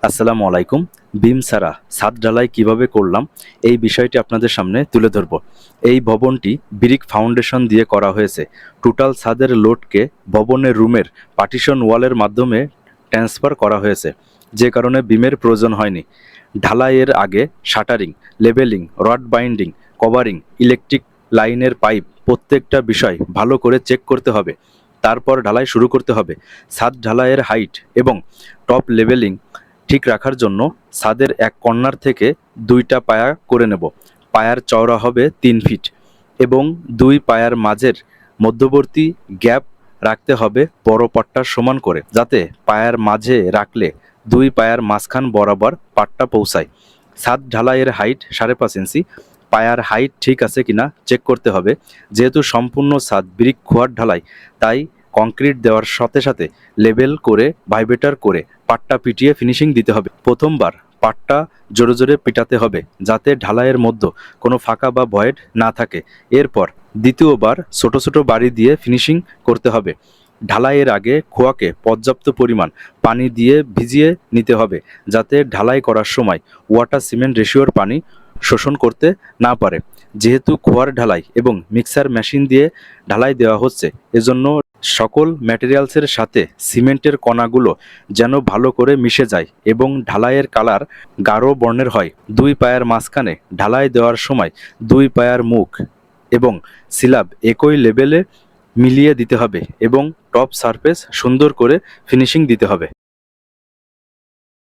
আসসালামু আলাইকুম। বিম ছাড়া ছাদ ঢালাই কিভাবে করলাম এই বিষয়টি আপনাদের সামনে তুলে ধরব। এই ভবনটি ব্রিক ফাউন্ডেশন দিয়ে করা হয়েছে। টোটাল ছাদের লোডকে ভবনের রুমের পার্টিশন ওয়ালের মাধ্যমে ট্রান্সফার করা হয়েছে, যে কারণে বিমের প্রয়োজন হয়নি। ঢালাইয়ের আগে shuttering, labelling, rod binding, covering, electric লাইনের পাইপ প্রত্যেকটা বিষয় ভালো করে চেক করতে হবে। তারপর ঢালাই শুরু করতে হবে। ছাদ ঢালাইয়ের হাইট এবং টপ লেভেলিং ঠিক রাখার জন্য ছাদের এক কর্নার থেকে 2টা পায়া করে নেব। পায়ার চওড়া হবে 3 ফিট এবং 2 পায়ার মাঝের মধ্যবর্তী গ্যাপ রাখতে হবে বড় পাটটার সমান করে, যাতে পায়ার মাঝে রাখলে 2 পায়ার মাঝখান বরাবর পাটটা পৌঁছায়। ছাদ ঢালাইয়ের হাইট 5.5 ইঞ্চি। পায়ার হাইট ঠিক আছে কিনা চেক করতে হবে। যেহেতু সম্পূর্ণ ছাদ ব্রিক খোয়ার ঢালাই, তাই কংক্রিট দেওয়ার সাথে সাথে লেবেল করে ভাইব্রেটর করে পাটটা পিটিয়ে ফিনিশিং দিতে হবে। প্রথমবার পাটটা জোরে জোরে পিটাতে হবে, যাতে ঢালাইয়ের মধ্যে কোনো ফাঁকা বা ভয়েড না থাকে। এরপর দ্বিতীয়বার ছোট ছোট বাড়ি দিয়ে ফিনিশিং করতে হবে। ঢালাইয়ের আগে খোয়াকে পর্যাপ্ত পরিমাণ পানি দিয়ে ভিজিয়ে নিতে হবে, যাতে ঢালাই করার সময় ওয়াটার সিমেন্ট রেশিওর পানি শোষণ করতে না পারে। যেহেতু খোয়ার ঢালাই এবং মিক্সার মেশিন দিয়ে ঢালাই দেওয়া হচ্ছে, এজন্য সকল ম্যাটেরিয়ালসের সাথে সিমেন্টের কণাগুলো যেন ভালো করে মিশে যায় এবং ঢালাইয়ের কালার গাঢ় বর্ণের হয়। 2 পায়ার মাঝখানে ঢালাই দেওয়ার সময় 2 পায়ার মুখ এবং সিলাব একই লেভেলে মিলিয়ে দিতে হবে এবং টপ সারফেস সুন্দর করে ফিনিশিং দিতে হবে।